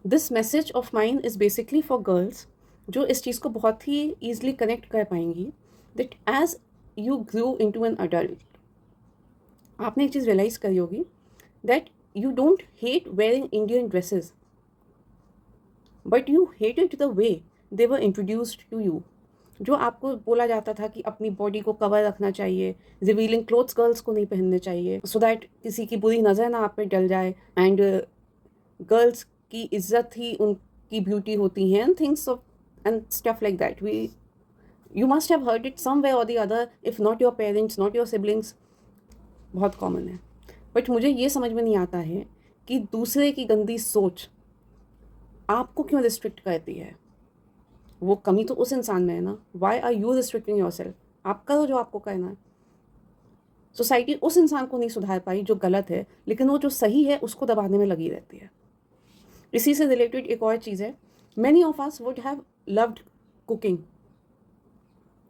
This message of mine is basically for girls जो इस चीज़ को बहुत ही ईजिली कनेक्ट कर पाएंगी, that as you grow into an adult, आपने एक चीज़ रियलाइज़ करी होगी that you don't hate wearing Indian dresses, but you hated the way they were introduced to you. जो आपको बोला जाता था कि अपनी बॉडी को कवर रखना चाहिए, रिवीलिंग क्लोथ्स गर्ल्स को नहीं पहनने चाहिए, सो दैट किसी की बुरी नज़र ना आप पे डल जाए, एंड गर्ल्स की इज्जत ही उनकी ब्यूटी होती है, and things of and stuff like that. We you must have heard it some way or the other, if not your parents, not your siblings. बहुत कॉमन है। बट मुझे ये समझ में नहीं आता है कि दूसरे की गंदी सोच आपको क्यों रिस्ट्रिक्ट करती है। वो कमी तो उस इंसान में है ना। Why are you restricting yourself? आप करो जो आपको करना है। सोसाइटी उस इंसान को नहीं सुधार पाई जो गलत है, लेकिन वो जो सही है उसको दबाने में लगी रहती है। इसी से रिलेटेड एक और चीज़ है, many of us would have loved cooking,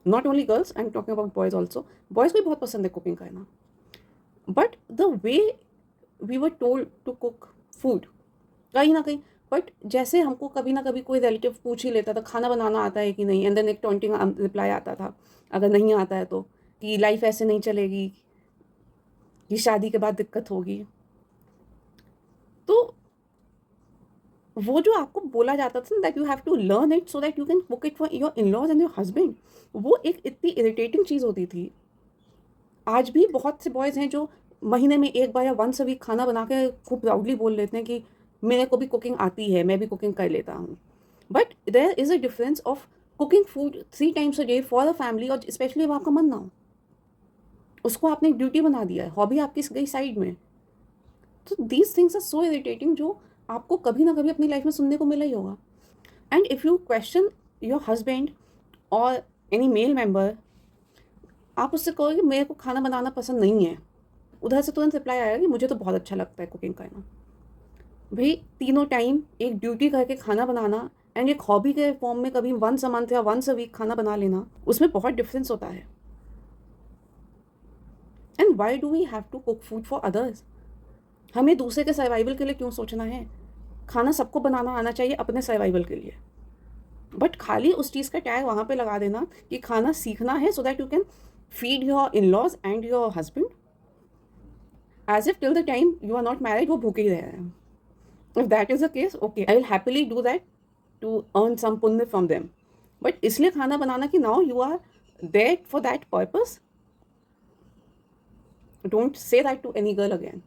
not only girls, I am talking about boys also. Boys को भी बहुत पसंद है कुकिंग करना, but the way we were told to cook food, कहीं ना कहीं, बट जैसे हमको कभी ना कभी कोई रिलेटिव पूछ ही लेता था खाना बनाना आता है कि नहीं, एंड देन एक टॉन्टिंग रिप्लाई आता था अगर नहीं आता है तो, कि लाइफ ऐसे नहीं चलेगी, कि शादी के बाद दिक्कत होगी। तो वो जो आपको बोला जाता था that you have to learn it so that you can cook it for your in-laws and your husband, वो एक इतनी इरिटेटिंग चीज़ होती थी। आज भी बहुत से बॉयज़ हैं जो महीने में एक बार या वंस अ वीक खाना बना के खूब प्राउडली बोल लेते हैं कि मेरे को भी कुकिंग आती है, मैं भी कुकिंग कर लेता हूँ। But there is a difference of cooking food 3 times a day for a family, और स्पेशली जब आपका मन ना हो, उसको आपने एक ड्यूटी बना दिया है, हॉबी आपकी गई साइड में। तो these things are so irritating, जो आपको कभी ना कभी अपनी लाइफ में सुनने को मिला ही होगा। And if you question your husband और एनी मेल मेम्बर, आप उससे कहो कि मेरे को खाना बनाना पसंद नहीं है, उधर से तुरंत रिप्लाई आएगा कि मुझे तो बहुत अच्छा लगता है कुकिंग करना। भाई तीनों टाइम एक ड्यूटी करके खाना बनाना एंड एक हॉबी के फॉर्म में कभी वंस अ मंथ या वंस अ वीक खाना बना लेना, उसमें बहुत डिफरेंस होता है। And why do we have to cook food for others? हमें दूसरे के सर्वाइवल के लिए क्यों सोचना है? खाना सबको बनाना आना चाहिए अपने सर्वाइवल के लिए, बट खाली उस चीज़ का टैग वहाँ पे लगा देना कि खाना सीखना है so that you can feed your in-laws and your husband, as if till the time you are not married वो भूखे ही रह रहे हैं। If that is the case, okay, I will happily do that to earn some punya from them. But इसलिए खाना बनाना कि now you are there for that purpose, don't say that to any girl again.